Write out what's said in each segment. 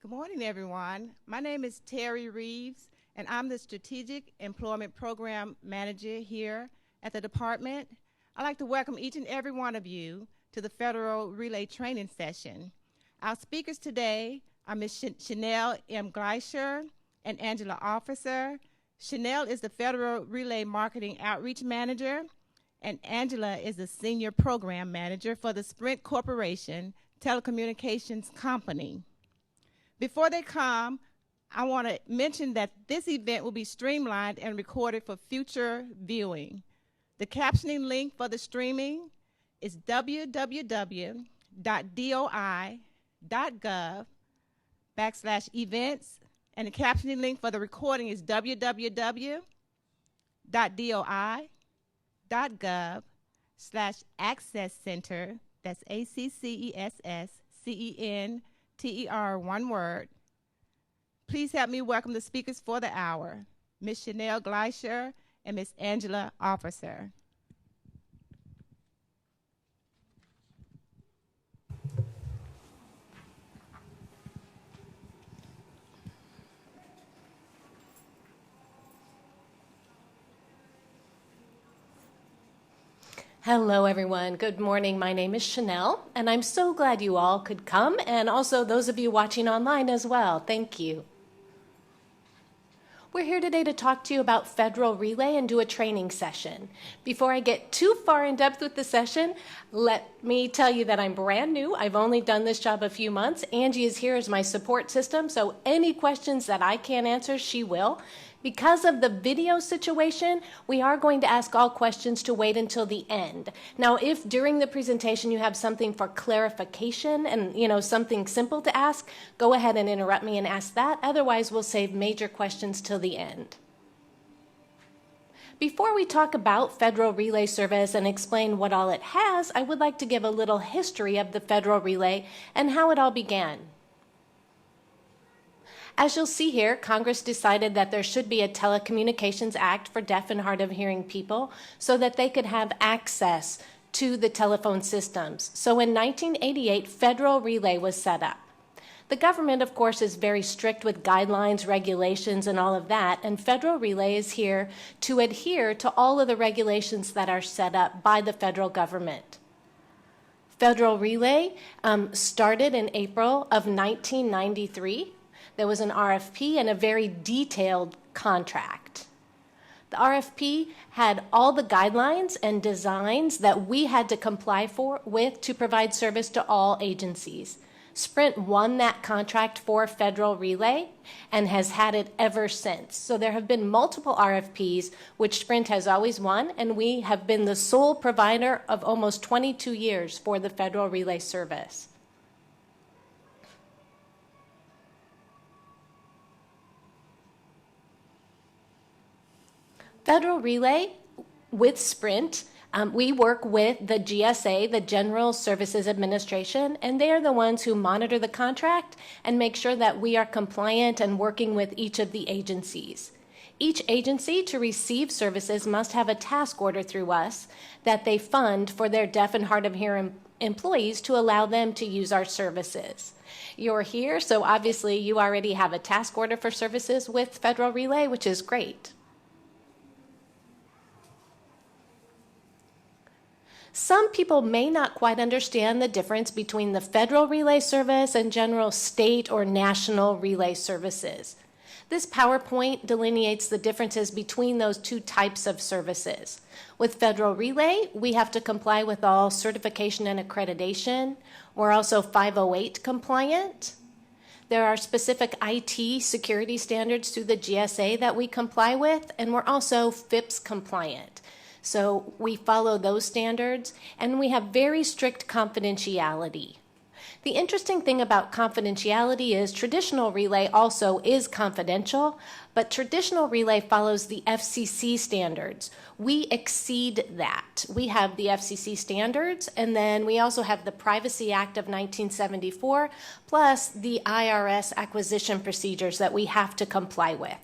Good morning, everyone. My name is Terry Reeves, and I'm the Strategic Employment Program Manager here at the department. I'd like to welcome each and every one of you to the Federal Relay Training Session. Our speakers today are Ms. Chanel M. Gleischer and Angela Officer. Chanel is the Federal Relay Marketing Outreach Manager, and Angela is the Senior Program Manager for the Sprint Corporation Telecommunications Company. Before they come, I want to mention that this event will be streamlined and recorded for future viewing. The captioning link for the streaming is www.doi.gov/events, and the captioning link for the recording is www.doi.gov/access center, that's ACCESSCENTER, one word. Please help me welcome the speakers for the hour, Ms. Chanel Gleischer and Ms. Angela Officer. Hello, everyone. Good morning. My name is Chanel, and I'm so glad you all could come, and also those of you watching online as well. Thank you. We're here today to talk to you about Federal Relay and do a training session. Before I get too far in depth with the session, let me tell you that I'm brand new. I've only done this job a few months. Angie is here as my support system, so any questions that I can't answer, she will. Because of the video situation, we are going to ask all questions to wait until the end. Now, if during the presentation you have something for clarification and, something simple to ask, go ahead and interrupt me and ask that. Otherwise, we'll save major questions till the end. Before we talk about Federal Relay Service and explain what all it has, I would like to give a little history of the Federal Relay and how it all began. As you'll see here, Congress decided that there should be a Telecommunications Act for deaf and hard of hearing people so that they could have access to the telephone systems. So in 1988, Federal Relay was set up. The government, of course, is very strict with guidelines, regulations, and all of that, and Federal Relay is here to adhere to all of the regulations that are set up by the federal government. Federal Relay started in April of 1993. There was an RFP and a very detailed contract. The RFP had all the guidelines and designs that we had to comply with to provide service to all agencies. Sprint won that contract for Federal Relay and has had it ever since. So there have been multiple RFPs, which Sprint has always won, and we have been the sole provider of almost 22 years for the Federal Relay service. Federal Relay with Sprint, we work with the GSA, the General Services Administration, and they are the ones who monitor the contract and make sure that we are compliant and working with each of the agencies. Each agency to receive services must have a task order through us that they fund for their deaf and hard of hearing employees to allow them to use our services. You're here, so obviously you already have a task order for services with Federal Relay, which is great. Some people may not quite understand the difference between the Federal Relay Service and general state or national relay services. This PowerPoint delineates the differences between those two types of services. With Federal Relay, we have to comply with all certification and accreditation. We're also 508 compliant. There are specific IT security standards through the GSA that we comply with, and we're also FIPS compliant. So we follow those standards, and we have very strict confidentiality. The interesting thing about confidentiality is traditional relay also is confidential, but traditional relay follows the FCC standards. We exceed that. We have the FCC standards, and then we also have the Privacy Act of 1974, plus the IRS acquisition procedures that we have to comply with.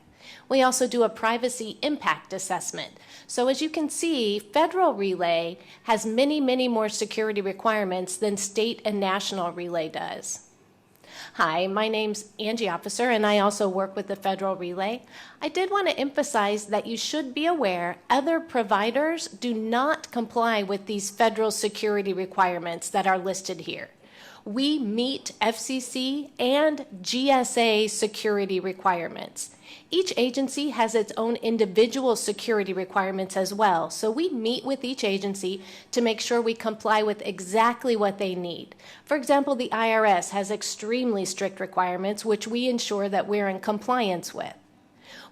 We also do a privacy impact assessment. So as you can see, Federal Relay has many, many more security requirements than state and national relay does. Hi, my name's Angie Officer, and I also work with the Federal Relay. I did want to emphasize that you should be aware other providers do not comply with these federal security requirements that are listed here. We meet FCC and GSA security requirements. Each agency has its own individual security requirements as well, so we meet with each agency to make sure we comply with exactly what they need. For example, the IRS has extremely strict requirements, which we ensure that we're in compliance with.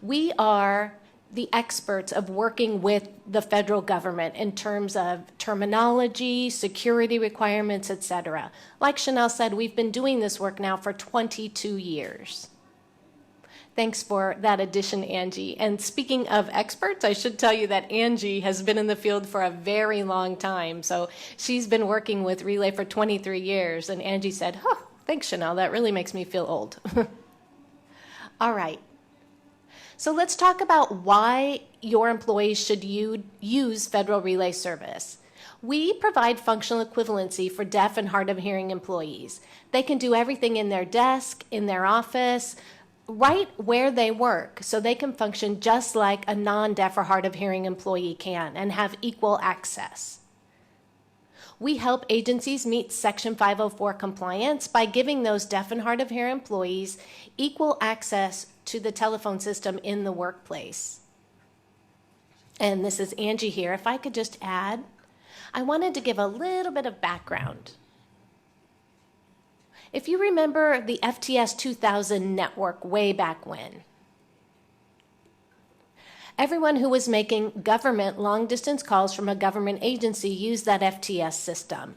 We are the experts of working with the federal government in terms of terminology, security requirements, etc. Like Chanel said, we've been doing this work now for 22 years. Thanks for that addition, Angie. And speaking of experts, I should tell you that Angie has been in the field for a very long time. So she's been working with Relay for 23 years. And Angie said, "Oh, thanks, Chanel. That really makes me feel old." All right. So let's talk about why your employees should use Federal Relay Service. We provide functional equivalency for deaf and hard of hearing employees. They can do everything in their desk, in their office, right where they work, so they can function just like a non-deaf or hard of hearing employee can and have equal access. We help agencies meet Section 504 compliance by giving those deaf and hard of hearing employees equal access to the telephone system in the workplace. And this is Angie here. If I could just add, I wanted to give a little bit of background. If you remember the FTS 2000 network way back when, everyone who was making government long-distance calls from a government agency used that FTS system.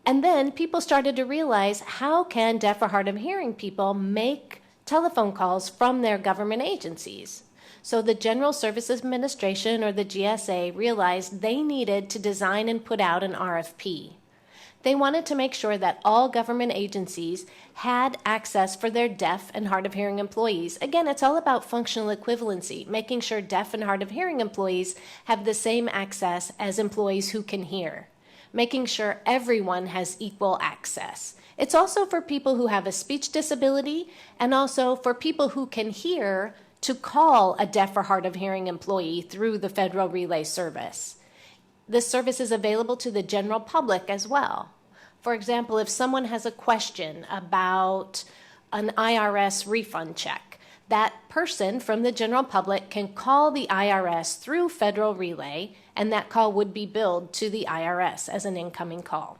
And then people started to realize, how can deaf or hard of hearing people make telephone calls from their government agencies? So the General Services Administration, or the GSA, realized they needed to design and put out an RFP. They wanted to make sure that all government agencies had access for their deaf and hard of hearing employees. Again, it's all about functional equivalency, making sure deaf and hard of hearing employees have the same access as employees who can hear, making sure everyone has equal access. It's also for people who have a speech disability and also for people who can hear to call a deaf or hard of hearing employee through the Federal Relay Service. This service is available to the general public as well. For example, if someone has a question about an IRS refund check, that person from the general public can call the IRS through Federal Relay, and that call would be billed to the IRS as an incoming call.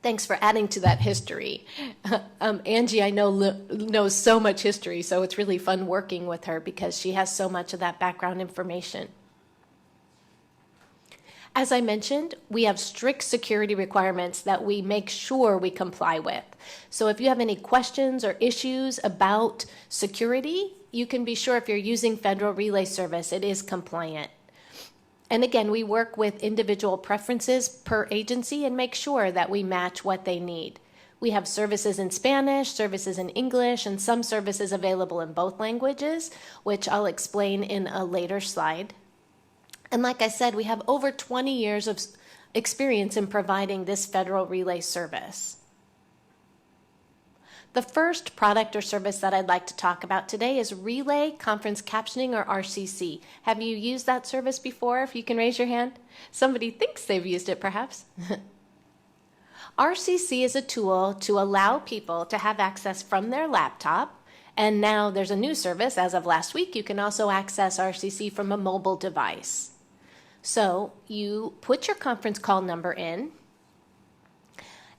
Thanks for adding to that history. Angie, I know, knows so much history, so it's really fun working with her because she has so much of that background information. As I mentioned, we have strict security requirements that we make sure we comply with. So if you have any questions or issues about security, you can be sure if you're using Federal Relay Service, it is compliant. And again, we work with individual preferences per agency and make sure that we match what they need. We have services in Spanish, services in English, and some services available in both languages, which I'll explain in a later slide. And like I said, we have over 20 years of experience in providing this Federal Relay Service. The first product or service that I'd like to talk about today is Relay Conference Captioning, or RCC. Have you used that service before? If you can raise your hand. Somebody thinks they've used it, perhaps. RCC is a tool to allow people to have access from their laptop, and now there's a new service. As of last week, you can also access RCC from a mobile device. So you put your conference call number in,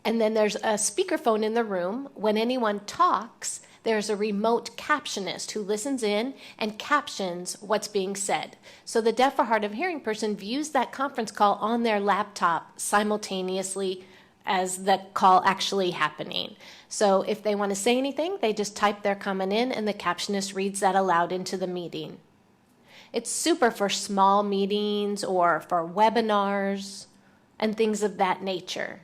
and then there's a speakerphone in the room. When anyone talks, there's a remote captionist who listens in and captions what's being said. So the deaf or hard of hearing person views that conference call on their laptop simultaneously as the call actually happening. So if they want to say anything, they just type their comment in and the captionist reads that aloud into the meeting. It's super for small meetings or for webinars and things of that nature.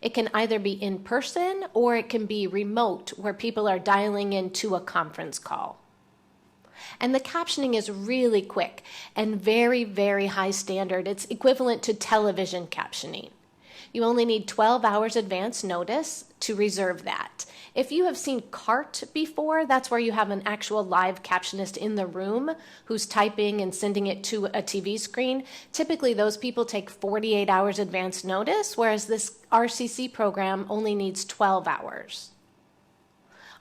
It can either be in person or it can be remote, where people are dialing into a conference call. And the captioning is really quick and very, very high standard. It's equivalent to television captioning. You only need 12 hours advance notice to reserve that. If you have seen CART before, that's where you have an actual live captionist in the room who's typing and sending it to a TV screen. Typically, those people take 48 hours advance notice, whereas this RCC program only needs 12 hours.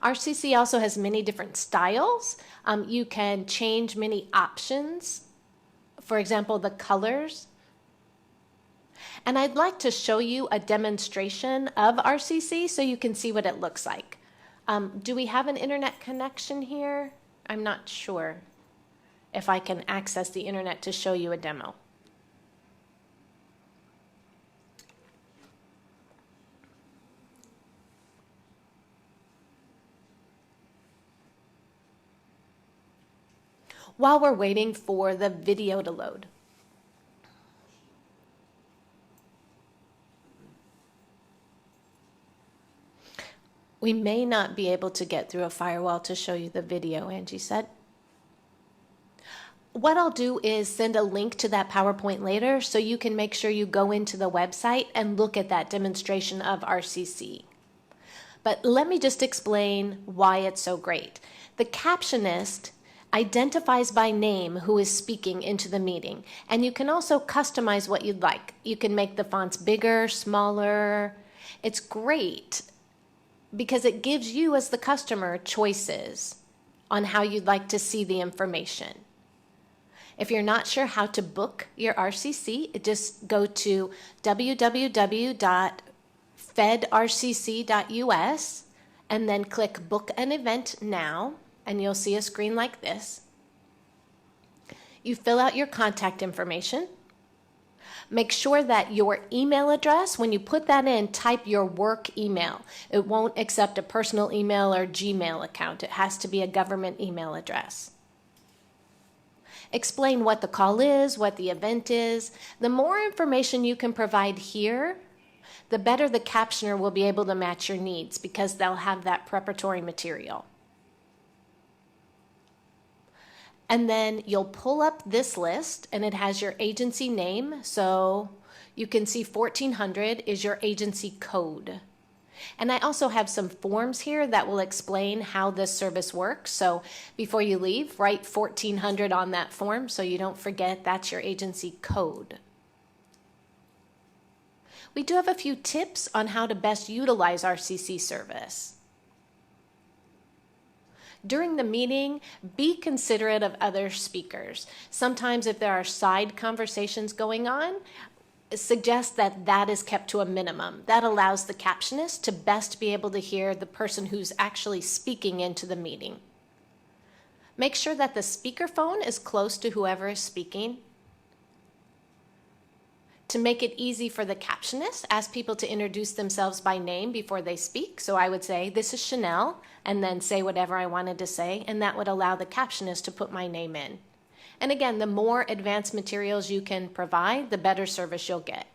RCC also has many different styles. You can change many options. For example, the colors. And I'd like to show you a demonstration of RCC so you can see what it looks like. Do we have an internet connection here? I'm not sure if I can access the internet to show you a demo. While we're waiting for the video to load. We may not be able to get through a firewall to show you the video, Angie said. What I'll do is send a link to that PowerPoint later so you can make sure you go into the website and look at that demonstration of RCC. But let me just explain why it's so great. The captionist identifies by name who is speaking into the meeting, and you can also customize what you'd like. You can make the fonts bigger, smaller. It's great because it gives you as the customer choices on how you'd like to see the information. If you're not sure how to book your RCC, just go to www.fedrcc.us and then click Book an Event Now, and you'll see a screen like this. You fill out your contact information. Make sure that your email address, when you put that in, type your work email. It won't accept a personal email or Gmail account. It has to be a government email address. Explain what the call is, what the event is. The more information you can provide here, the better the captioner will be able to match your needs because they'll have that preparatory material. And then you'll pull up this list and it has your agency name. So you can see 1400 is your agency code. And I also have some forms here that will explain how this service works. So before you leave, write 1400 on that form so you don't forget that's your agency code. We do have a few tips on how to best utilize RCC service. During the meeting, be considerate of other speakers. Sometimes if there are side conversations going on, suggest that that is kept to a minimum. That allows the captionist to best be able to hear the person who's actually speaking into the meeting. Make sure that the speakerphone is close to whoever is speaking. To make it easy for the captionist, ask people to introduce themselves by name before they speak. So I would say, this is Chanel, and then say whatever I wanted to say, and that would allow the captionist to put my name in. And again, the more advanced materials you can provide, the better service you'll get.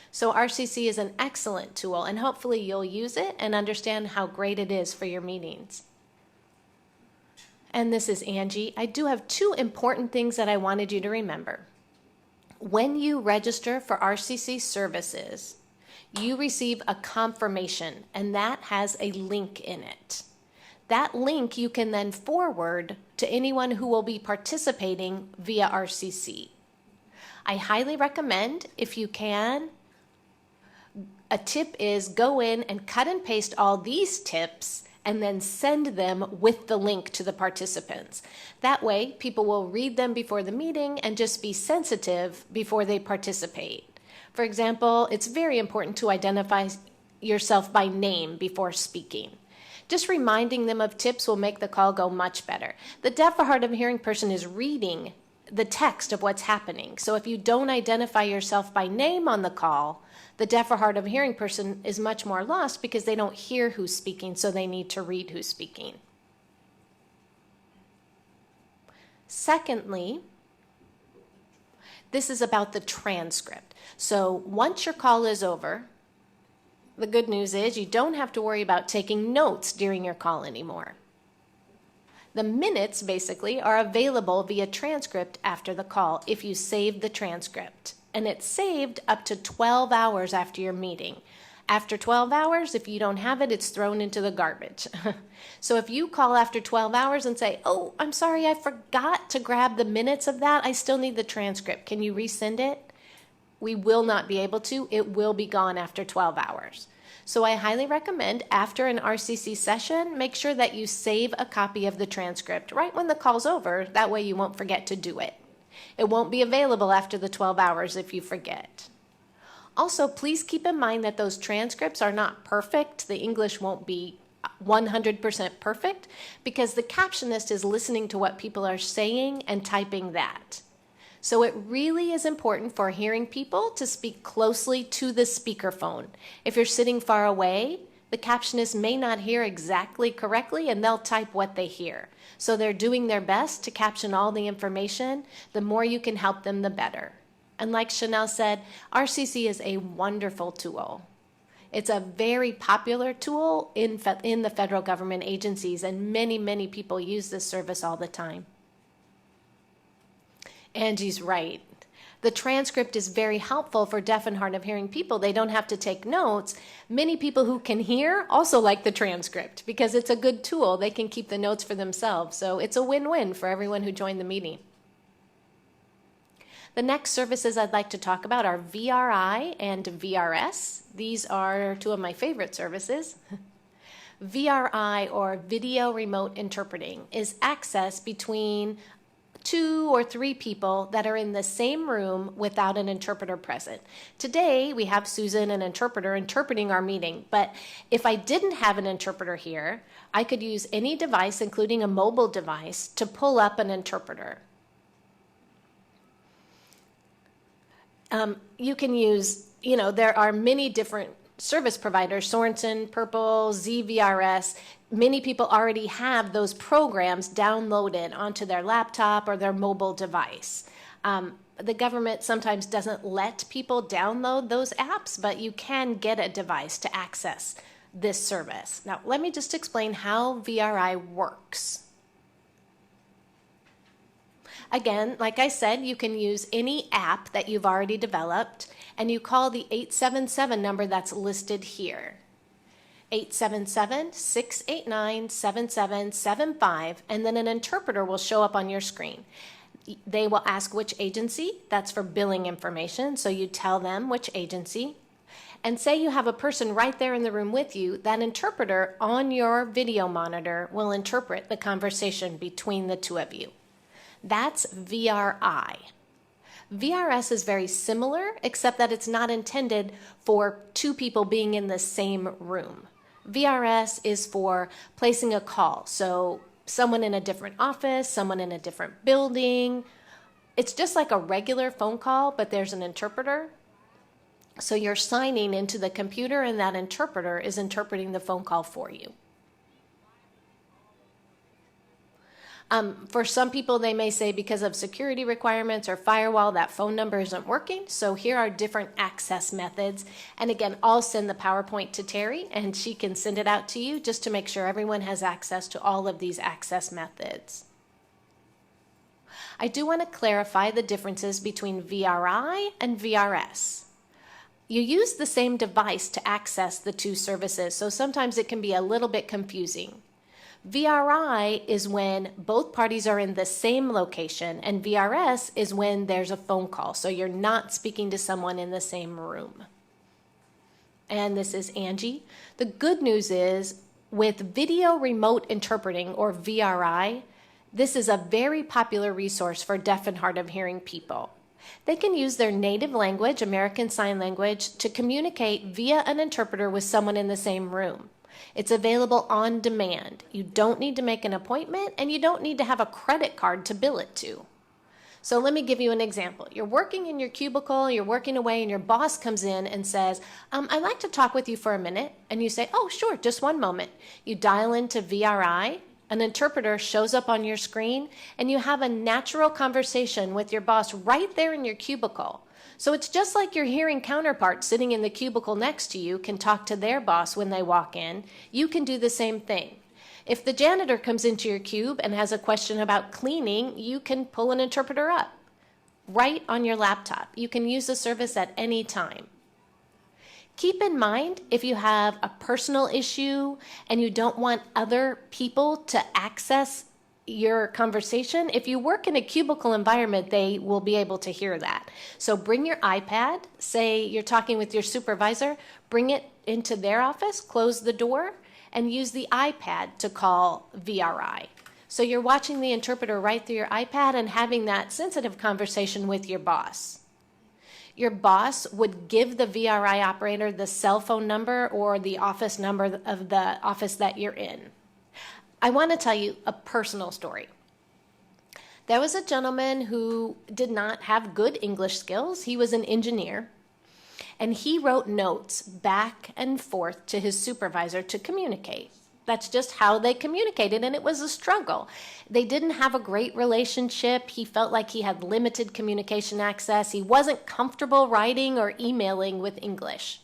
So RCC is an excellent tool, and hopefully you'll use it and understand how great it is for your meetings. And this is Angie. I do have two important things that I wanted you to remember. When you register for RCC services, you receive a confirmation, and that has a link in it. That link you can then forward to anyone who will be participating via RCC. I highly recommend, if you can, a tip is go in and cut and paste all these tips and then send them with the link to the participants. That way, people will read them before the meeting and just be sensitive before they participate. For example, it's very important to identify yourself by name before speaking. Just reminding them of tips will make the call go much better. The deaf or hard of hearing person is reading the text of what's happening. So if you don't identify yourself by name on the call, the deaf or hard of hearing person is much more lost because they don't hear who's speaking, so they need to read who's speaking. Secondly, this is about the transcript. So once your call is over, the good news is you don't have to worry about taking notes during your call anymore. The minutes basically are available via transcript after the call if you save the transcript. and it's saved up to 12 hours after your meeting. After 12 hours, if you don't have it, it's thrown into the garbage. So if you call after 12 hours and say, oh, I'm sorry, I forgot to grab the minutes of that, I still need the transcript, can you resend it? We will not be able to. It will be gone after 12 hours. So I highly recommend after an RCC session, make sure that you save a copy of the transcript right when the call's over. That way you won't forget to do it. It won't be available after the 12 hours if you forget. Also, please keep in mind that those transcripts are not perfect. The English won't be 100% perfect because the captionist is listening to what people are saying and typing that. So it really is important for hearing people to speak closely to the speakerphone. If you're sitting far away, the captionist may not hear exactly correctly and they'll type what they hear. So they're doing their best to caption all the information. The more you can help them, the better. And like Chanel said, RCC is a wonderful tool. It's a very popular tool in the federal government agencies, and many, many people use this service all the time. Angie's right. The transcript is very helpful for deaf and hard of hearing people. They don't have to take notes. Many people who can hear also like the transcript because it's a good tool. They can keep the notes for themselves. So it's a win-win for everyone who joined the meeting. The next services I'd like to talk about are VRI and VRS. These are two of my favorite services. VRI, or Video Remote Interpreting, is access between 2 or 3 people that are in the same room without an interpreter present. Today, we have Susan, an interpreter, interpreting our meeting. But if I didn't have an interpreter here, I could use any device, including a mobile device, to pull up an interpreter. You can use, there are many different service providers, Sorensen, Purple, ZVRS. Many people already have those programs downloaded onto their laptop or their mobile device. The government sometimes doesn't let people download those apps, but you can get a device to access this service. Now, let me just explain how VRI works. Again, like I said, you can use any app that you've already developed, and you call the 877 number that's listed here. 877-689-7775, and then an interpreter will show up on your screen. They will ask which agency. That's for billing information, so you tell them which agency. And say you have a person right there in the room with you, that interpreter on your video monitor will interpret the conversation between the two of you. That's VRI. VRS is very similar, except that it's not intended for 2 people being in the same room. VRS is for placing a call. So someone in a different office, someone in a different building. It's just like a regular phone call, but there's an interpreter. So you're signing into the computer and that interpreter is interpreting the phone call for you. For some people, they may say because of security requirements or firewall, that phone number isn't working. So here are different access methods. And again, I'll send the PowerPoint to Terry and she can send it out to you just to make sure everyone has access to all of these access methods. I do want to clarify the differences between VRI and VRS. You use the same device to access the 2 services, so sometimes it can be a little bit confusing. VRI is when both parties are in the same location, and VRS is when there's a phone call, so you're not speaking to someone in the same room. And this is Angie. The good news is with Video Remote Interpreting, or VRI, this is a very popular resource for deaf and hard of hearing people. They can use their native language, American Sign Language, to communicate via an interpreter with someone in the same room. It's available on demand. You don't need to make an appointment, and you don't need to have a credit card to bill it to. So let me give you an example. You're working in your cubicle, you're working away, and your boss comes in and says, I'd like to talk with you for a minute. And you say, oh, sure, just one moment. You dial into VRI, an interpreter shows up on your screen, and you have a natural conversation with your boss right there in your cubicle. So it's just like your hearing counterpart sitting in the cubicle next to you can talk to their boss when they walk in. You can do the same thing. If the janitor comes into your cube and has a question about cleaning, you can pull an interpreter up. right on your laptop. You can use the service at any time. Keep in mind, if you have a personal issue and you don't want other people to access your conversation, if you work in a cubicle environment, they will be able to hear that. So bring your iPad, say you're talking with your supervisor, bring it into their office, close the door, and use the iPad to call VRI. So you're watching the interpreter right through your iPad and having that sensitive conversation with your boss. Your boss would give the VRI operator the cell phone number or the office number of the office that you're in. I want to tell you a personal story. There was a gentleman who did not have good English skills. He was an engineer, and he wrote notes back and forth to his supervisor to communicate. That's just how they communicated, and it was a struggle. They didn't have a great relationship. He felt like he had limited communication access. He wasn't comfortable writing or emailing with English.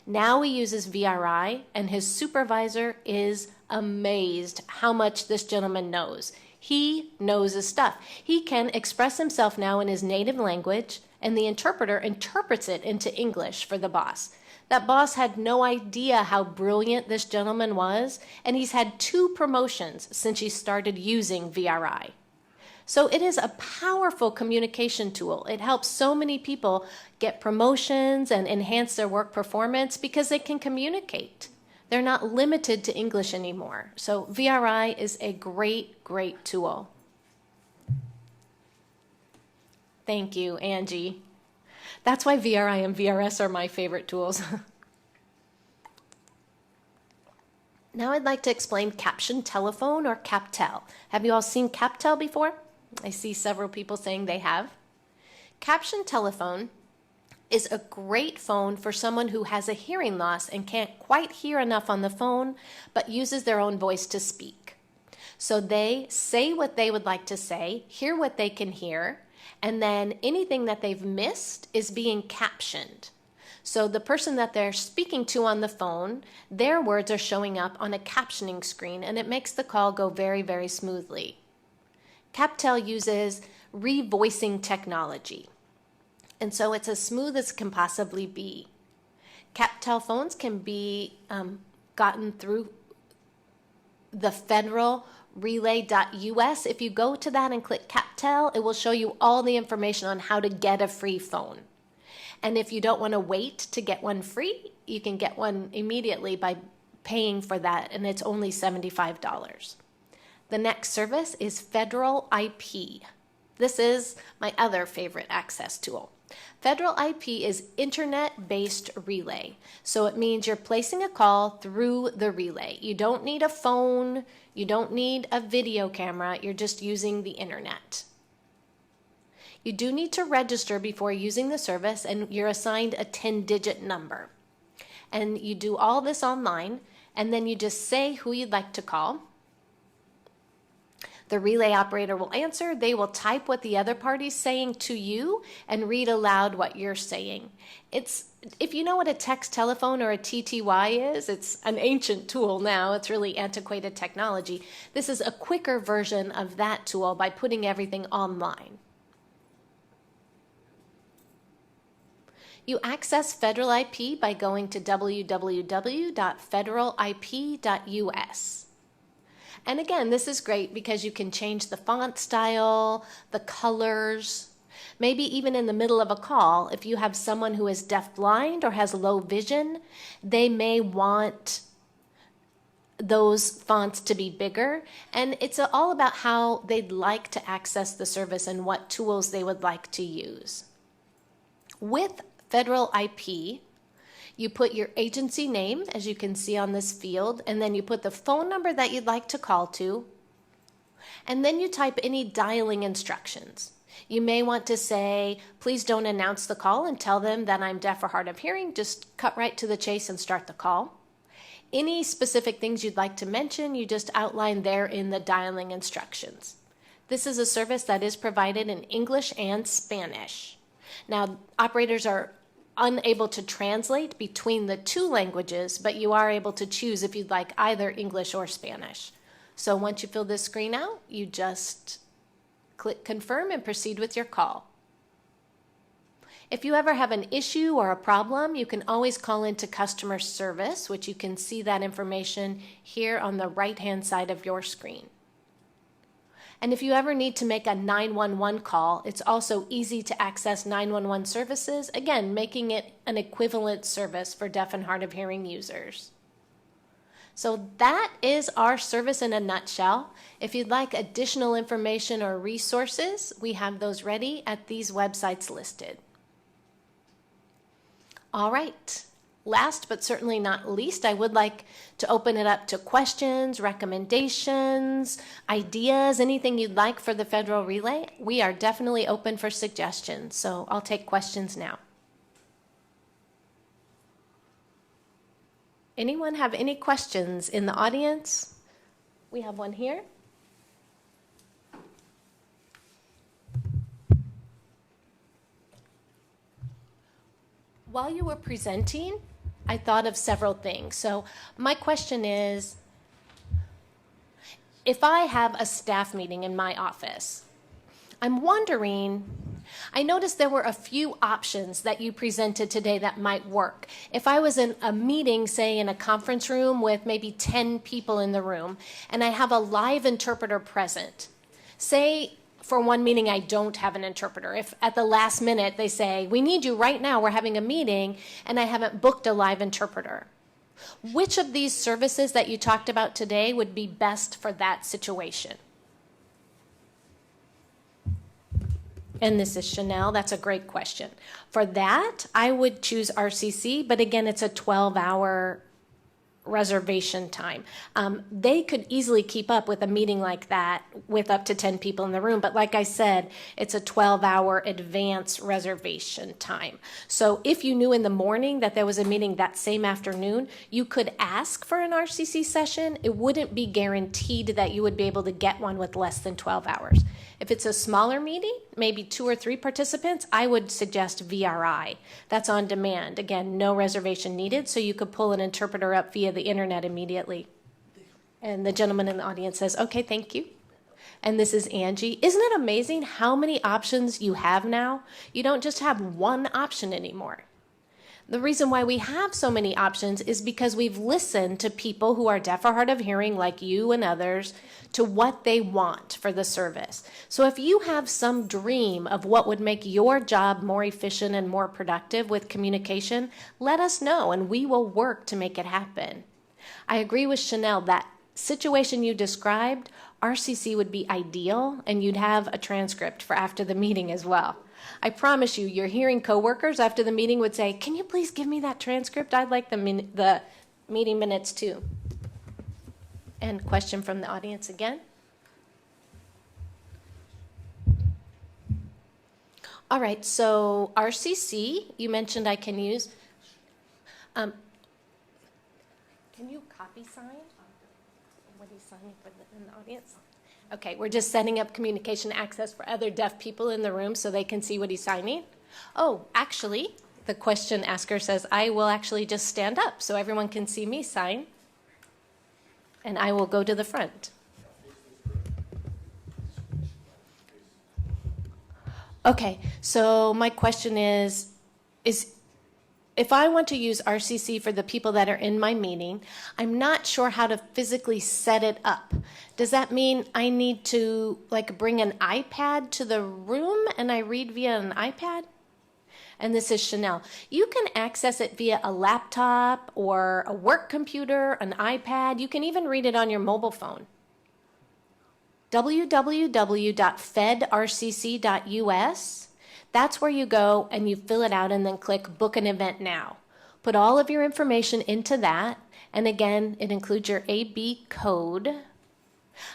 Now he uses VRI, and his supervisor is amazed how much this gentleman knows. He knows his stuff. He can express himself now in his native language, and the interpreter interprets it into English for the boss. That boss had no idea how brilliant this gentleman was, and he's had 2 promotions since he started using VRI. So it is a powerful communication tool. It helps so many people get promotions and enhance their work performance because they can communicate. They're not limited to English anymore. So VRI is a great, great tool. Thank you, Angie. That's why VRI and VRS are my favorite tools. Now I'd like to explain caption telephone or CapTel. Have you all seen CapTel before? I see several people saying they have. Caption telephone is a great phone for someone who has a hearing loss and can't quite hear enough on the phone, but uses their own voice to speak. So they say what they would like to say, hear what they can hear, and then anything that they've missed is being captioned. So the person that they're speaking to on the phone, their words are showing up on a captioning screen, and it makes the call go very, very smoothly. CapTel uses revoicing technology, and so it's as smooth as it can possibly be. CapTel phones can be gotten through the federal relay.us. If you go to that and click CapTel, it will show you all the information on how to get a free phone. And if you don't want to wait to get one free, you can get one immediately by paying for that, and it's only $75. The next service is Federal IP. This is my other favorite access tool. Federal IP is internet-based relay. So it means you're placing a call through the relay. You don't need a phone, you don't need a video camera, you're just using the internet. You do need to register before using the service, and you're assigned a 10-digit number. And you do all this online, and then you just say who you'd like to call. The relay operator will answer. They will type what the other party's saying to you and read aloud what you're saying. If you know what a text telephone or a TTY is, it's an ancient tool now. It's really antiquated technology. This is a quicker version of that tool by putting everything online. You access Federal IP by going to www.federalip.us. And again, this is great because you can change the font style, the colors, maybe even in the middle of a call. If you have someone who is deafblind or has low vision, they may want those fonts to be bigger. And it's all about how they'd like to access the service and what tools they would like to use. With Federal IP, you put your agency name, as you can see on this field, and then you put the phone number that you'd like to call to, and then you type any dialing instructions. You may want to say, please don't announce the call and tell them that I'm deaf or hard of hearing. Just cut right to the chase and start the call. Any specific things you'd like to mention, you just outline there in the dialing instructions. This is a service that is provided in English and Spanish. Now, operators are unable to translate between the 2 languages, but you are able to choose if you'd like either English or Spanish. So once you fill this screen out, you just click confirm and proceed with your call. If you ever have an issue or a problem, you can always call into customer service, which you can see that information here on the right-hand side of your screen. And if you ever need to make a 911 call, it's also easy to access 911 services, again, making it an equivalent service for deaf and hard of hearing users. So that is our service in a nutshell. If you'd like additional information or resources, we have those ready at these websites listed. All right. Last but certainly not least, I would like to open it up to questions, recommendations, ideas, anything you'd like for the Federal Relay. We are definitely open for suggestions, so I'll take questions now. Anyone have any questions in the audience? We have one here. While you were presenting, I thought of several things. So my question is, if I have a staff meeting in my office, I'm wondering, I noticed there were a few options that you presented today that might work. If I was in a meeting, say in a conference room with maybe 10 people in the room, and I have a live interpreter present, say for one meeting I don't have an interpreter. If at the last minute they say, we need you right now, we're having a meeting, and I haven't booked a live interpreter. Which of these services that you talked about today would be best for that situation? And this is Chanel. That's a great question. For that, I would choose RCC, but again, it's a 12-hour reservation time. They could easily keep up with a meeting like that with up to 10 people in the room, but like I said, it's a 12-hour advance reservation time. So if you knew in the morning that there was a meeting that same afternoon, you could ask for an RCC session. It wouldn't be guaranteed that you would be able to get one with less than 12 hours. If it's a smaller meeting, maybe 2 or 3 participants, I would suggest VRI. That's on demand. Again, no reservation needed, so you could pull an interpreter up via the internet immediately. And the gentleman in the audience says, okay, thank you. And this is Angie. Isn't it amazing how many options you have now? You don't just have one option anymore. The reason why we have so many options is because we've listened to people who are deaf or hard of hearing, like you and others, to what they want for the service. So if you have some dream of what would make your job more efficient and more productive with communication, let us know and we will work to make it happen. I agree with Chanel, that situation you described, RCC would be ideal, and you'd have a transcript for after the meeting as well. I promise you, your hearing coworkers after the meeting would say, can you please give me that transcript? I'd like the meeting minutes too. And question from the audience again. All right, so RCC, you mentioned I can use. Can you copy sign? What he's signing for in the audience? Okay, we're just setting up communication access for other deaf people in the room so they can see what he's signing. Oh, actually, the question asker says, I will actually just stand up so everyone can see me sign. And I will go to the front. Okay, so my question is if I want to use RCC for the people that are in my meeting, I'm not sure how to physically set it up. Does that mean I need to bring an iPad to the room and I read via an iPad? And this is Chanel. You can access it via a laptop or a work computer, an iPad. You can even read it on your mobile phone. www.fedrcc.us. That's where you go and you fill it out and then click Book an Event Now. Put all of your information into that. And again, it includes your AB code.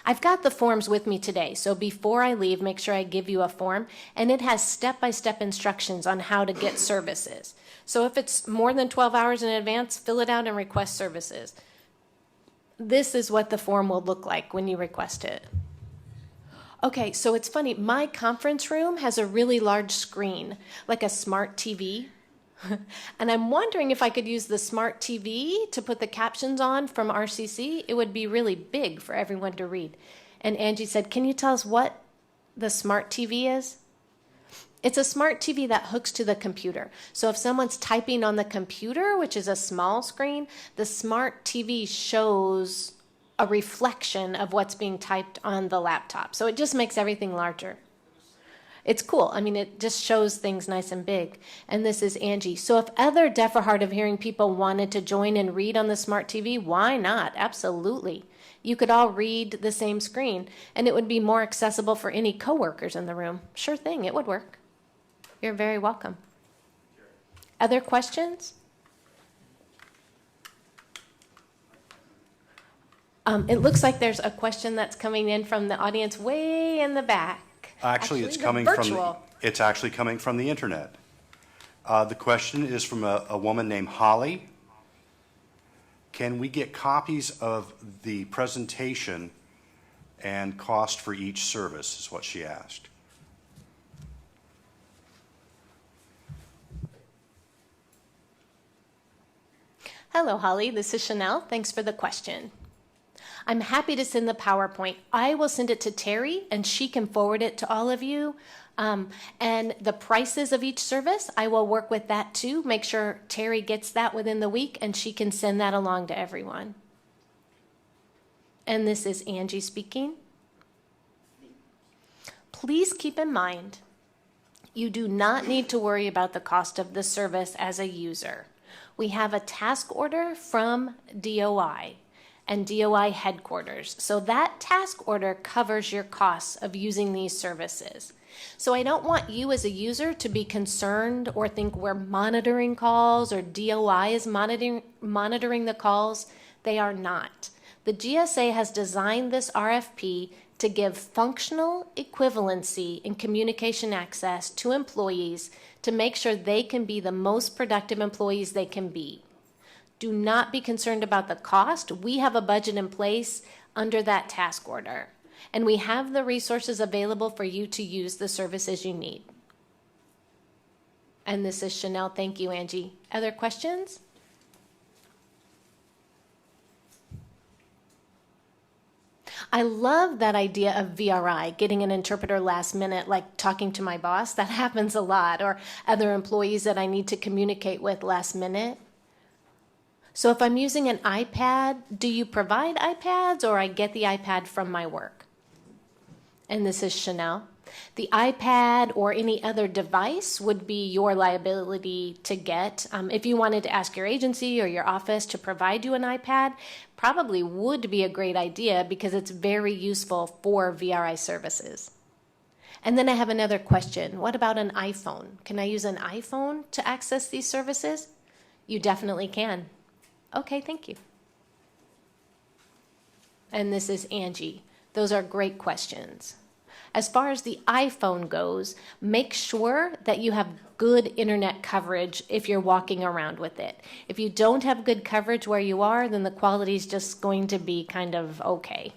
I've got the forms with me today, so before I leave, make sure I give you a form, and it has step-by-step instructions on how to get services. So if it's more than 12 hours in advance, fill it out and request services. This is what the form will look like when you request it. Okay, so it's funny, my conference room has a really large screen, like a smart TV. And I'm wondering if I could use the smart TV to put the captions on from RCC. It would be really big for everyone to read. And Angie said, can you tell us what the smart TV is? It's a smart TV that hooks to the computer. So if someone's typing on the computer, which is a small screen, the smart TV shows a reflection of what's being typed on the laptop. So it just makes everything larger. It's cool. I mean, it just shows things nice and big. And this is Angie. So if other deaf or hard of hearing people wanted to join and read on the smart TV, why not? Absolutely. You could all read the same screen, and it would be more accessible for any coworkers in the room. Sure thing, it would work. You're very welcome. Other questions? It looks like there's a question that's coming in from the audience way in the back. Actually, it's the coming virtual. it's actually coming from the internet. The question is from a woman named Holly. Can we get copies of the presentation and cost for each service, is what she asked. Hello, Holly. This is Chanel. Thanks for the question. I'm happy to send the PowerPoint. I will send it to Terry, and she can forward it to all of you. And the prices of each service, I will work with that too. Make sure Terry gets that within the week, and she can send that along to everyone. And this is Angie speaking. Please keep in mind, you do not need to worry about the cost of the service as a user. We have a task order from DOI and DOI headquarters. So that task order covers your costs of using these services. So I don't want you as a user to be concerned or think we're monitoring calls or DOI is monitoring the calls. They are not. The GSA has designed this RFP to give functional equivalency in communication access to employees to make sure they can be the most productive employees they can be. Do not be concerned about the cost. We have a budget in place under that task order, and we have the resources available for you to use the services you need. And this is Chanel. Thank you, Angie. Other questions? I love that idea of VRI, getting an interpreter last minute, like talking to my boss. That happens a lot, or other employees that I need to communicate with last minute. So if I'm using an iPad, do you provide iPads, or I get the iPad from my work? And this is Chanel. The iPad or any other device would be your liability to get. If you wanted to ask your agency or your office to provide you an iPad, probably would be a great idea because it's very useful for VRI services. And then I have another question. What about an iPhone? Can I use an iPhone to access these services? You definitely can. Okay, thank you. And this is Angie. Those are great questions. As far as the iPhone goes, make sure that you have good internet coverage if you're walking around with it. If you don't have good coverage where you are, then the quality is just going to be kind of okay.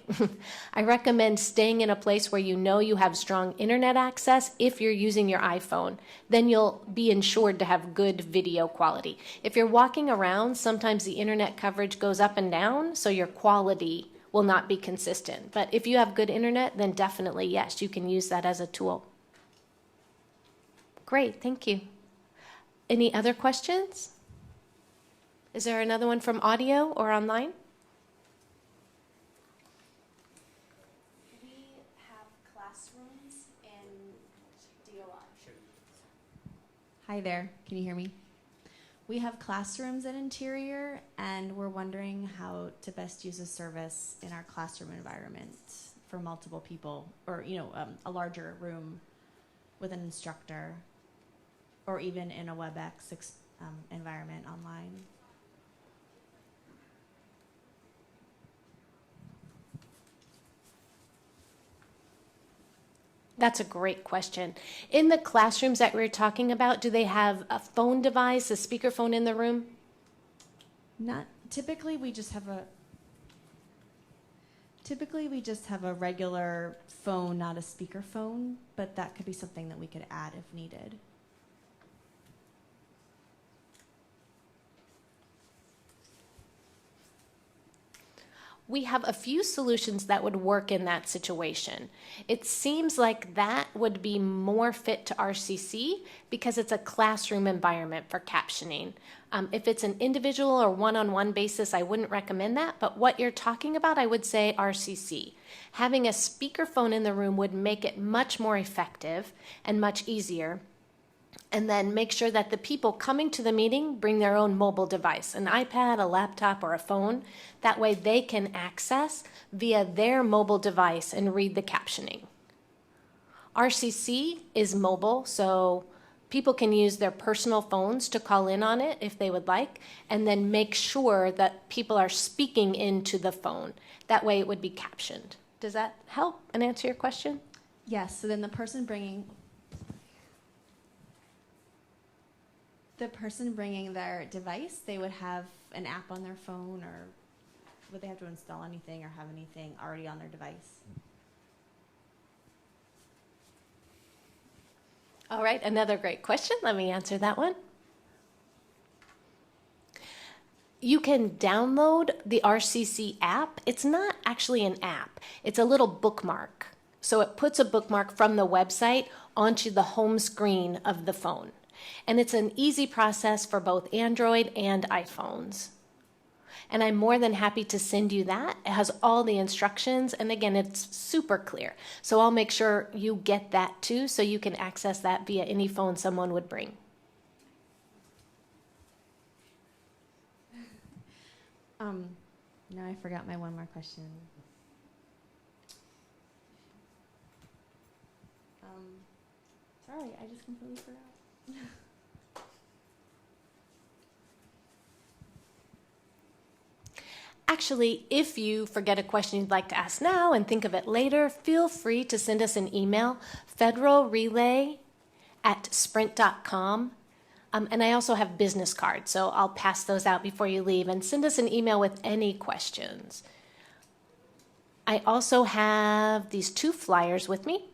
I recommend staying in a place where you know you have strong internet access if you're using your iPhone. Then you'll be ensured to have good video quality. If you're walking around, sometimes the internet coverage goes up and down, so your quality will not be consistent. But if you have good internet, then definitely, yes, you can use that as a tool. Great, thank you. Any other questions? Is there another one from audio or online? We have classrooms in DOI. Hi there, can you hear me? We have classrooms at Interior, and we're wondering how to best use a service in our classroom environment for multiple people, or a larger room with an instructor, or even in a WebEx environment online. That's a great question. In the classrooms that we're talking about, do they have a phone device, a speakerphone in the room? Not typically. We just have a regular phone, not a speakerphone, but that could be something that we could add if needed. We have a few solutions that would work in that situation. It seems like that would be more fit to RCC because it's a classroom environment for captioning. If it's an individual or one-on-one basis, I wouldn't recommend that, but what you're talking about, I would say RCC. Having a speakerphone in the room would make it much more effective and much easier. And then make sure that the people coming to the meeting bring their own mobile device, an iPad, a laptop, or a phone. That way they can access via their mobile device and read the captioning. RCC is mobile, so people can use their personal phones to call in on it if they would like, and then make sure that people are speaking into the phone. That way it would be captioned. Does that help and answer your question? Yes, so then the person bringing their device, they would have an app on their phone, or would they have to install anything or have anything already on their device? All right, another great question. Let me answer that one. You can download the RCC app. It's not actually an app. It's a little bookmark. So it puts a bookmark from the website onto the home screen of the phone. And it's an easy process for both Android and iPhones. And I'm more than happy to send you that. It has all the instructions, and again, it's super clear. So I'll make sure you get that too, so you can access that via any phone someone would bring. No, I forgot my one more question. Sorry, I just completely forgot. Actually, if you forget a question you'd like to ask now and think of it later, feel free to send us an email, federalrelay@sprint.com. And I also have business cards, so I'll pass those out before you leave, and send us an email with any questions. I also have these 2 flyers with me,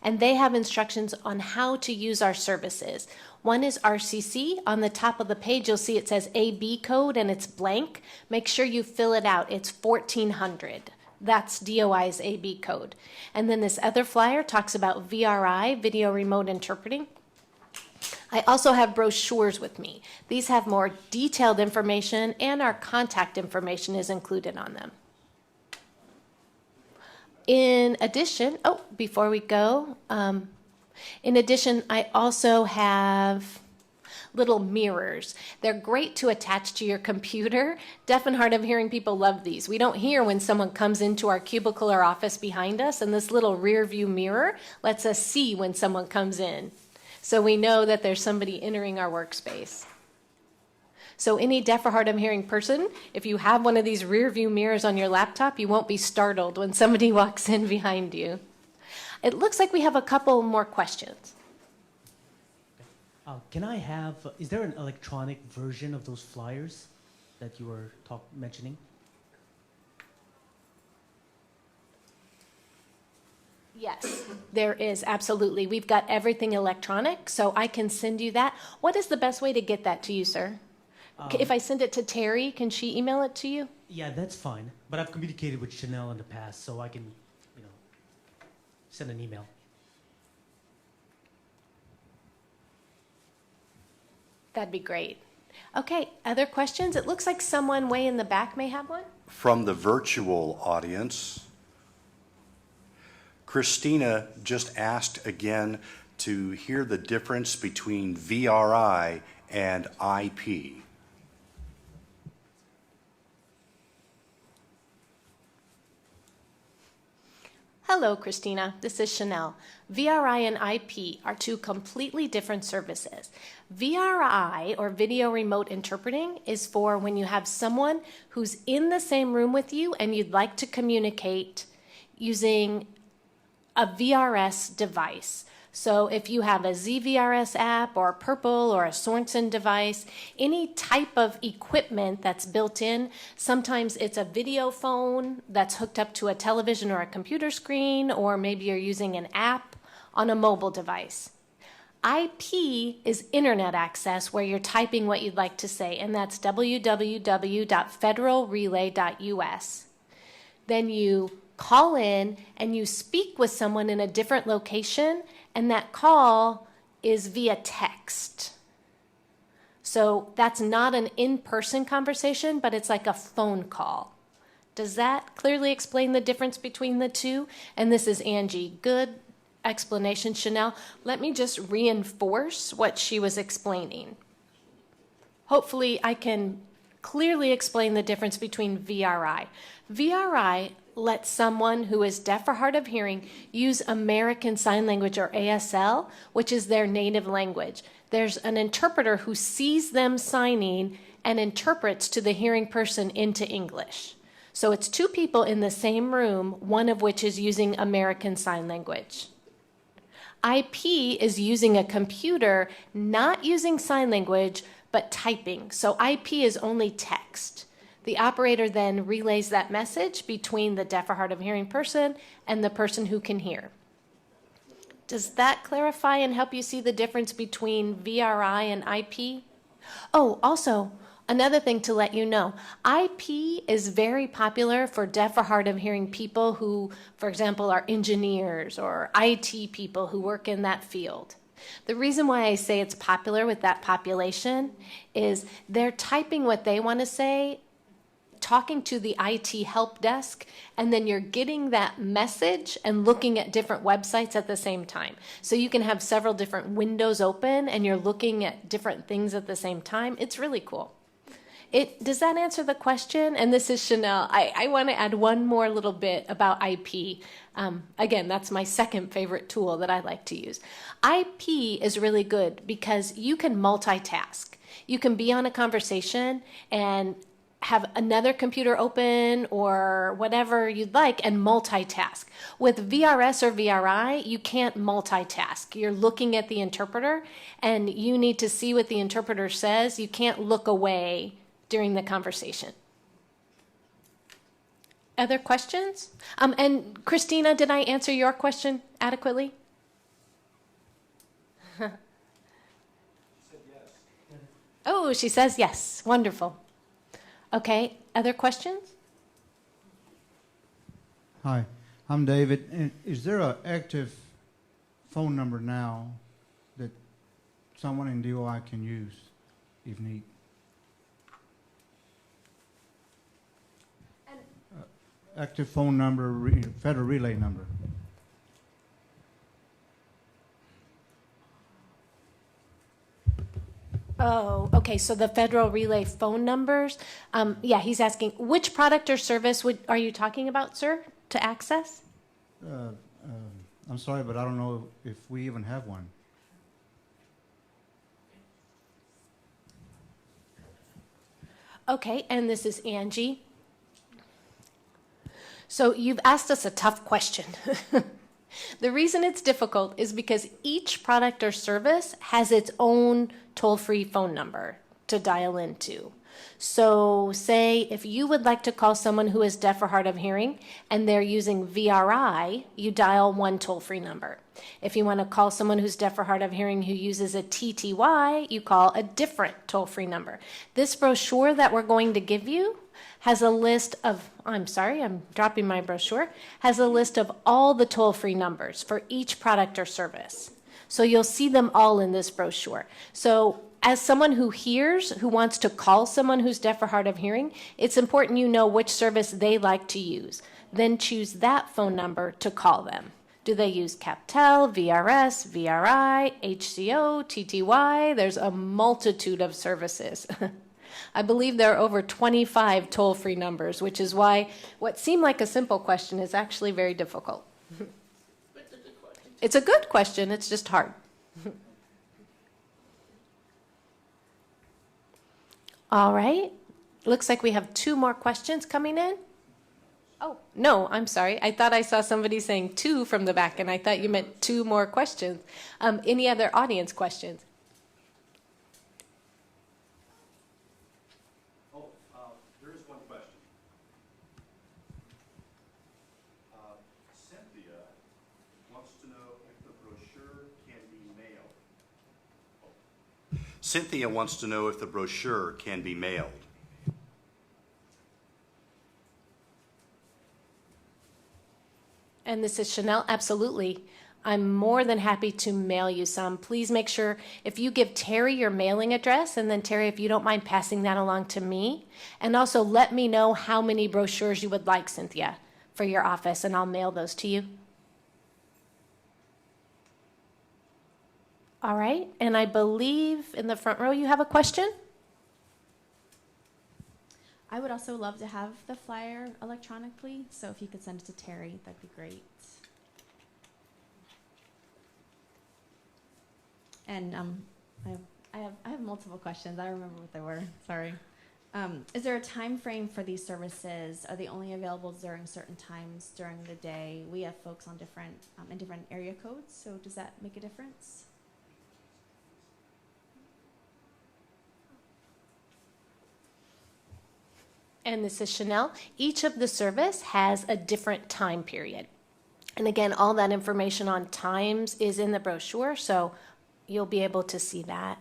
and they have instructions on how to use our services. One is RCC. On the top of the page, you'll see it says AB code, and it's blank. Make sure you fill it out. It's 1400. That's DOI's AB code. And then this other flyer talks about VRI, Video Remote Interpreting. I also have brochures with me. These have more detailed information, and our contact information is included on them. In addition, before we go, in addition, I also have little mirrors. They're great to attach to your computer. Deaf and hard of hearing people love these. We don't hear when someone comes into our cubicle or office behind us, and this little rear view mirror lets us see when someone comes in. So we know that there's somebody entering our workspace. So any deaf or hard of hearing person, if you have one of these rear view mirrors on your laptop, you won't be startled when somebody walks in behind you. It looks like we have a couple more questions. Is there an electronic version of those flyers that you were mentioning? Yes, there is, absolutely. We've got everything electronic, so I can send you that. What is the best way to get that to you, sir? If I send it to Terry, can she email it to you? Yeah, that's fine. But I've communicated with Chanel in the past, so I can, send an email. That'd be great. Okay, other questions? It looks like someone way in the back may have one. From the virtual audience, Christina just asked again to hear the difference between VRI and IP. Hello, Christina. This is Chanel. VRI and IP are 2 completely different services. VRI, or Video Remote Interpreting, is for when you have someone who's in the same room with you and you'd like to communicate using a VRS device. So if you have a ZVRS app or a Purple or a Sorensen device, any type of equipment that's built in, sometimes it's a video phone that's hooked up to a television or a computer screen, or maybe you're using an app on a mobile device. IP is internet access, where you're typing what you'd like to say, and that's www.federalrelay.us. Then you call in and you speak with someone in a different location, and that call is via text. So that's not an in-person conversation, but it's like a phone call. Does that clearly explain the difference between the two? And this is Angie. Good explanation, Chanel. Let me just reinforce what she was explaining. Hopefully I can clearly explain the difference between VRI. VRI lets someone who is deaf or hard of hearing use American Sign Language, or ASL, which is their native language. There's an interpreter who sees them signing and interprets to the hearing person into English. So it's two people in the same room, one of which is using American Sign Language. IP is using a computer, not using sign language, but typing. So IP is only text. The operator then relays that message between the deaf or hard of hearing person and the person who can hear. Does that clarify and help you see the difference between VRI and IP? Oh, also, another thing to let you know, IP is very popular for deaf or hard of hearing people who, for example, are engineers or IT people who work in that field. The reason why I say it's popular with that population is they're typing what they want to say, talking to the IT help desk, and then you're getting that message and looking at different websites at the same time. So you can have several different windows open and you're looking at different things at the same time. It's really cool. Does that answer the question? And this is Chanel. I want to add one more little bit about IP. Again, that's my second favorite tool that I like to use. IP is really good because you can multitask. You can be on a conversation and have another computer open or whatever you'd like and multitask. With VRS or VRI, you can't multitask. You're looking at the interpreter and you need to see what the interpreter says. You can't look away during the conversation. Other questions? And Christina, did I answer your question adequately? Oh, she says yes. Wonderful. Okay, other questions? Hi, I'm David. Is there an active phone number now that someone in DOI can use if need? Active phone number, federal relay number. Oh, okay. So the Federal Relay phone numbers. Yeah, he's asking which product or service are you talking about, sir, to access? I'm sorry, but I don't know if we even have one. Okay, and this is Angie. So you've asked us a tough question. The reason it's difficult is because each product or service has its own toll-free phone number to dial into. So say if you would like to call someone who is deaf or hard of hearing and they're using VRI, you dial one toll-free number. If you want to call someone who's deaf or hard of hearing who uses a TTY, you call a different toll-free number. This brochure that we're going to give you has a list of, I'm sorry, I'm dropping my brochure, has a list of all the toll-free numbers for each product or service. So you'll see them all in this brochure. So as someone who hears, who wants to call someone who's deaf or hard of hearing, it's important you know which service they like to use. Then choose that phone number to call them. Do they use CapTel, VRS, VRI, HCO, TTY? There's a multitude of services. I believe there are over 25 toll-free numbers, which is why what seemed like a simple question is actually very difficult. It's a good question, it's just hard. All right, looks like we have 2 more questions coming in. Oh, no, I'm sorry. I thought I saw somebody saying 2 from the back, and I thought you meant 2 more questions. Any other audience questions? There is one question. Cynthia wants to know if the brochure can be mailed. Cynthia wants to know if the brochure can be mailed. And this is Chanel. Absolutely. I'm more than happy to mail you some. Please make sure if you give Terry your mailing address, and then Terry, if you don't mind passing that along to me, and also let me know how many brochures you would like, Cynthia, for your office, and I'll mail those to you. All right, and I believe in the front row you have a question? I would also love to have the flyer electronically, so if you could send it to Terry, that'd be great. And I have multiple questions. I remember what they were. Sorry. Is there a time frame for these services? Are they only available during certain times during the day? We have folks on different in different area codes, so does that make a difference? And this is Chanel. Each of the service has a different time period. And again, all that information on times is in the brochure, so you'll be able to see that.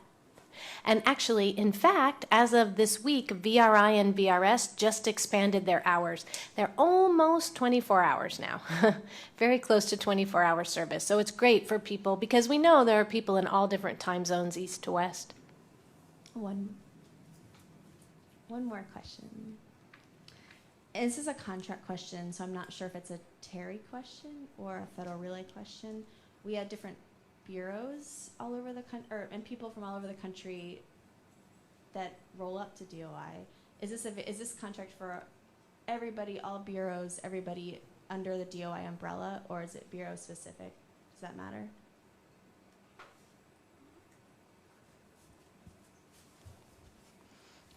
And actually, in fact, as of this week, VRI and VRS just expanded their hours. They're almost 24 hours now, very close to 24-hour service. So it's great for people because we know there are people in all different time zones, east to west. One more question. And this is a contract question, so I'm not sure if it's a Terry question or a Federal Relay question. We had different bureaus all over the country, and people from all over the country that roll up to DOI. Is this contract for everybody, all bureaus, everybody under the DOI umbrella, or is it bureau specific? Does that matter?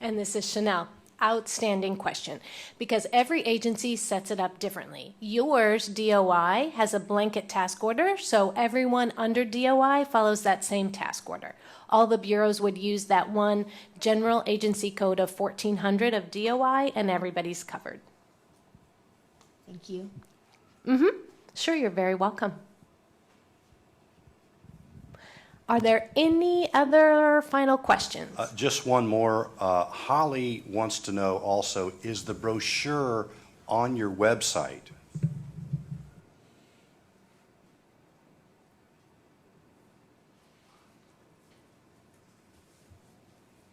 And this is Chanel. Outstanding question, because every agency sets it up differently. Yours, DOI, has a blanket task order, so everyone under DOI follows that same task order. All the bureaus would use that one general agency code of 1400 of DOI, and everybody's covered. Thank you. Sure, you're very welcome. Are there any other final questions? Just one more. Holly wants to know also, is the brochure on your website?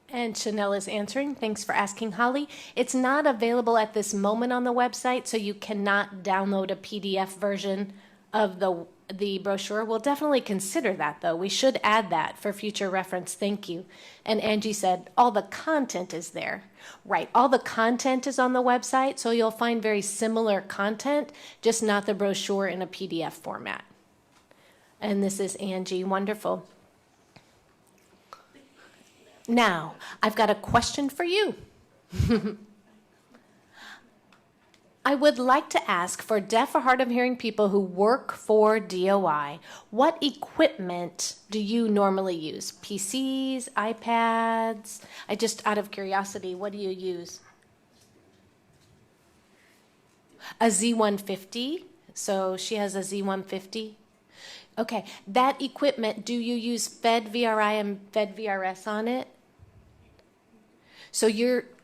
And Chanel is answering. Thanks for asking, Holly. It's not available at this moment on the website, so you cannot download a PDF version of the brochure. We'll definitely consider that, though. We should add that for future reference. Thank you. And Angie said all the content is there. Right. All the content is on the website, so you'll find very similar content, just not the brochure in a PDF format. And this is Angie. Wonderful. Now, I've got a question for you. I would like to ask for deaf or hard of hearing people who work for DOI, what equipment do you normally use? PCs, iPads? Out of curiosity, what do you use? A Z150. So she has a Z150. Okay, that equipment, do you use FedVRI and FedVRS on it? So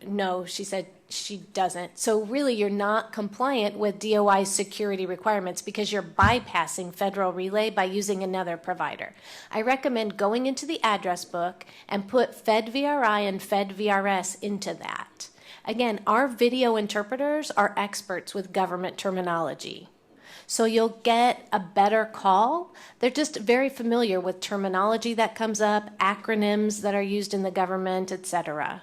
no, she said she doesn't. So really you're not compliant with DOI's security requirements because you're bypassing Federal Relay by using another provider. I recommend going into the address book and put FedVRI and FedVRS into that. Again, our video interpreters are experts with government terminology. So you'll get a better call. They're just very familiar with terminology that comes up, acronyms that are used in the government, etc.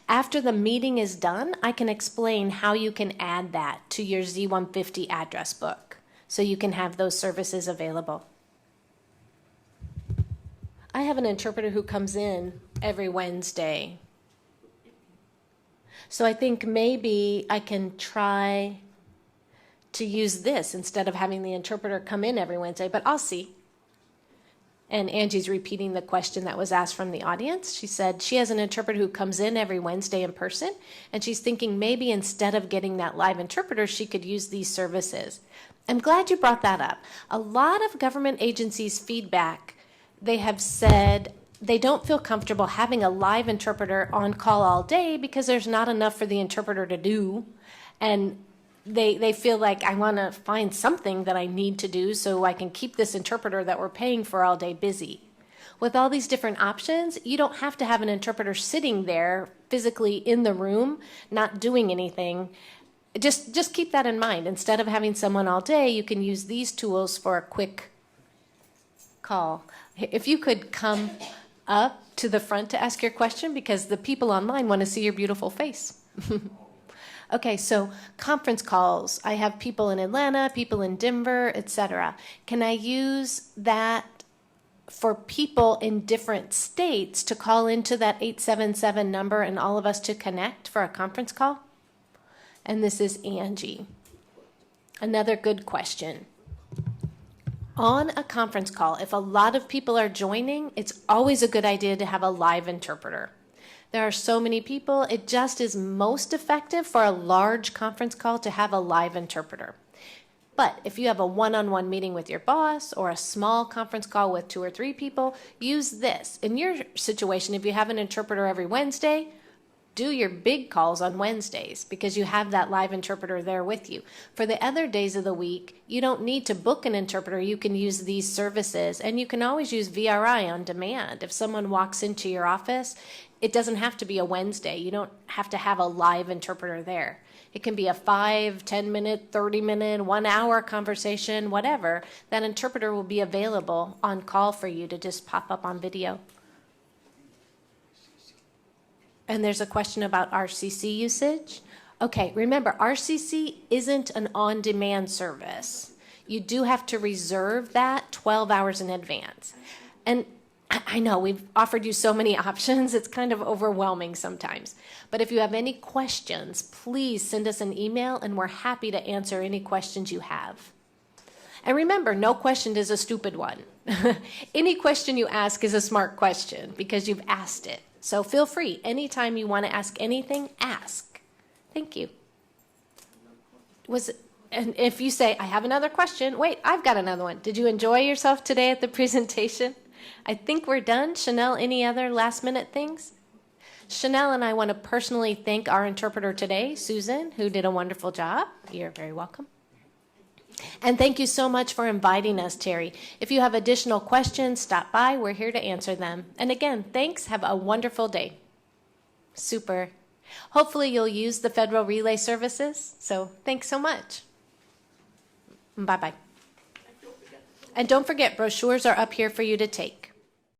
After the meeting is done, I can explain how you can add that to your Z150 address book so you can have those services available. I have an interpreter who comes in every Wednesday. So I think maybe I can try to use this instead of having the interpreter come in every Wednesday, but I'll see. And Angie's repeating the question that was asked from the audience. She said she has an interpreter who comes in every Wednesday in person, and she's thinking maybe instead of getting that live interpreter, she could use these services. I'm glad you brought that up. A lot of government agencies' feedback, they have said they don't feel comfortable having a live interpreter on call all day because there's not enough for the interpreter to do. And they feel like I want to find something that I need to do so I can keep this interpreter that we're paying for all day busy. With all these different options, you don't have to have an interpreter sitting there physically in the room, not doing anything. Just keep that in mind. Instead of having someone all day, you can use these tools for a quick call. If you could come up to the front to ask your question, because the people online want to see your beautiful face. Okay, so conference calls. I have people in Atlanta, people in Denver, etc. Can I use that for people in different states to call into that 877 number and all of us to connect for a conference call? And this is Angie. Another good question. On a conference call, if a lot of people are joining, it's always a good idea to have a live interpreter. There are so many people, it just is most effective for a large conference call to have a live interpreter. But if you have a one-on-one meeting with your boss or a small conference call with 2 or 3 people, use this. In your situation, if you have an interpreter every Wednesday, do your big calls on Wednesdays because you have that live interpreter there with you. For the other days of the week, you don't need to book an interpreter. You can use these services, and you can always use VRI on demand. If someone walks into your office, it doesn't have to be a Wednesday. You don't have to have a live interpreter there. It can be a 5, 10-minute, 30-minute, 1-hour conversation, whatever. That interpreter will be available on call for you to just pop up on video. And there's a question about RCC usage. Okay, remember, RCC isn't an on-demand service. You do have to reserve that 12 hours in advance. And I know we've offered you so many options, it's kind of overwhelming sometimes. But if you have any questions, please send us an email and we're happy to answer any questions you have. And remember, no question is a stupid one. Any question you ask is a smart question because you've asked it. So feel free, anytime you want to ask anything, ask. Thank you. And if you say, I have another question, wait, I've got another one. Did you enjoy yourself today at the presentation? I think we're done. Chanel, any other last minute things? Chanel and I want to personally thank our interpreter today, Susan, who did a wonderful job. You're very welcome. And thank you so much for inviting us, Terry. If you have additional questions, stop by. We're here to answer them. And again, thanks. Have a wonderful day. Super. Hopefully you'll use the Federal Relay Services. So thanks so much. Bye-bye. And don't forget, brochures are up here for you to take.